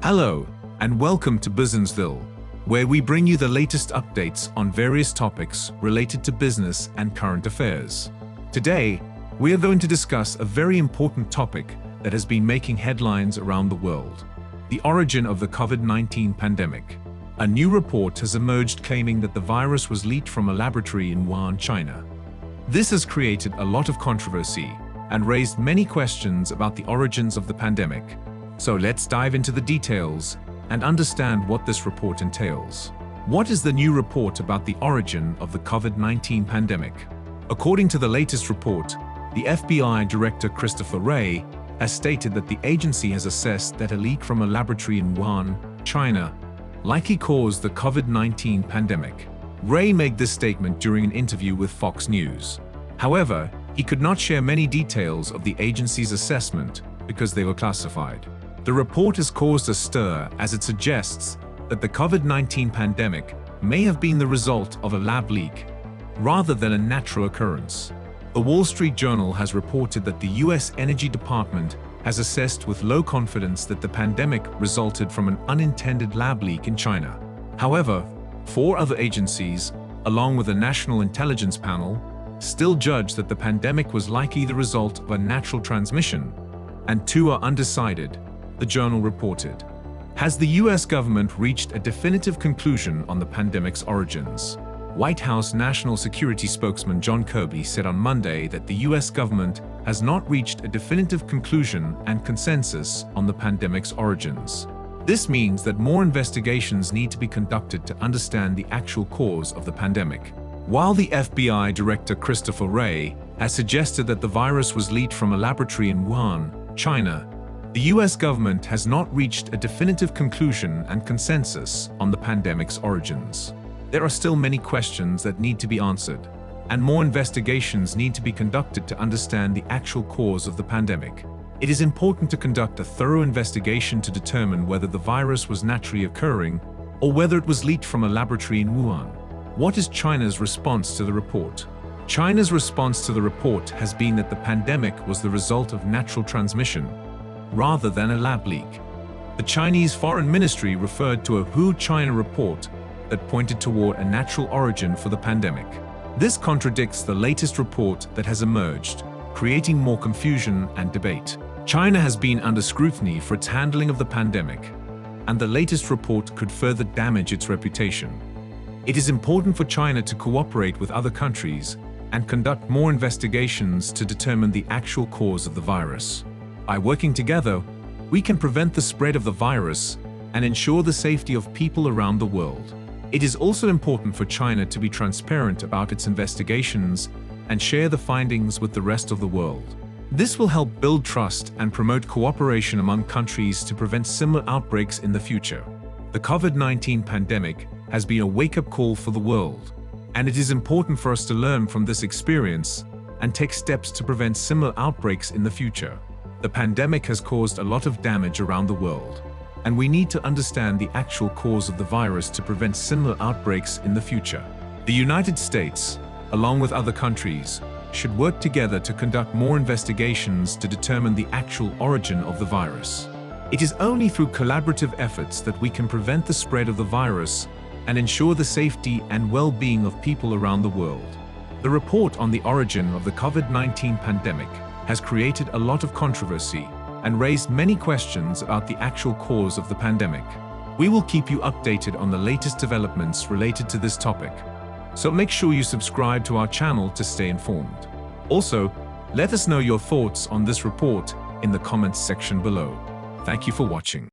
Hello, and welcome to BusinesVille, where we bring you the latest updates on various topics related to business and current affairs. Today, we are going to discuss a very important topic that has been making headlines around the world: the origin of the COVID-19 pandemic. A new report has emerged claiming that the virus was leaked from a laboratory in Wuhan, China. This has created a lot of controversy and raised many questions about the origins of the pandemic. So let's dive into the details and understand what this report entails. What is the new report about the origin of the COVID-19 pandemic? According to the latest report, the FBI Director Christopher Wray has stated that the agency has assessed that a leak from a laboratory in Wuhan, China, likely caused the COVID-19 pandemic. Wray made this statement during an interview with Fox News. However, he could not share many details of the agency's assessment because they were classified. The report has caused a stir as it suggests that the COVID-19 pandemic may have been the result of a lab leak rather than a natural occurrence. The Wall Street Journal has reported that the U.S. Energy Department has assessed with low confidence that the pandemic resulted from an unintended lab leak in China. However, 4 other agencies, along with a national intelligence panel, still judge that the pandemic was likely the result of a natural transmission, and 2 are undecided, the journal reported. Has the U.S. government reached a definitive conclusion on the pandemic's origins? White House National Security spokesman John Kirby said on Monday that the U.S. government has not reached a definitive conclusion and consensus on the pandemic's origins. This means that more investigations need to be conducted to understand the actual cause of the pandemic. While the FBI Director Christopher Wray has suggested that the virus was leaked from a laboratory in Wuhan, China, the U.S. government has not reached a definitive conclusion and consensus on the pandemic's origins. There are still many questions that need to be answered, and more investigations need to be conducted to understand the actual cause of the pandemic. It is important to conduct a thorough investigation to determine whether the virus was naturally occurring or whether it was leaked from a laboratory in Wuhan. What is China's response to the report? China's response to the report has been that the pandemic was the result of natural transmission rather than a lab leak. The Chinese Foreign Ministry referred to a WHO China report that pointed toward a natural origin for the pandemic. This contradicts the latest report that has emerged, creating more confusion and debate. China has been under scrutiny for its handling of the pandemic, and the latest report could further damage its reputation. It is important for China to cooperate with other countries and conduct more investigations to determine the actual cause of the virus. By working together, we can prevent the spread of the virus and ensure the safety of people around the world. It is also important for China to be transparent about its investigations and share the findings with the rest of the world. This will help build trust and promote cooperation among countries to prevent similar outbreaks in the future. The COVID-19 pandemic has been a wake-up call for the world, and it is important for us to learn from this experience and take steps to prevent similar outbreaks in the future. The pandemic has caused a lot of damage around the world, and we need to understand the actual cause of the virus to prevent similar outbreaks in the future. The United States, along with other countries, should work together to conduct more investigations to determine the actual origin of the virus. It is only through collaborative efforts that we can prevent the spread of the virus and ensure the safety and well-being of people around the world. The report on the origin of the COVID-19 pandemic has created a lot of controversy and raised many questions about the actual cause of the pandemic. We will keep you updated on the latest developments related to this topic, so make sure you subscribe to our channel to stay informed. Also, let us know your thoughts on this report in the comments section below. Thank you for watching.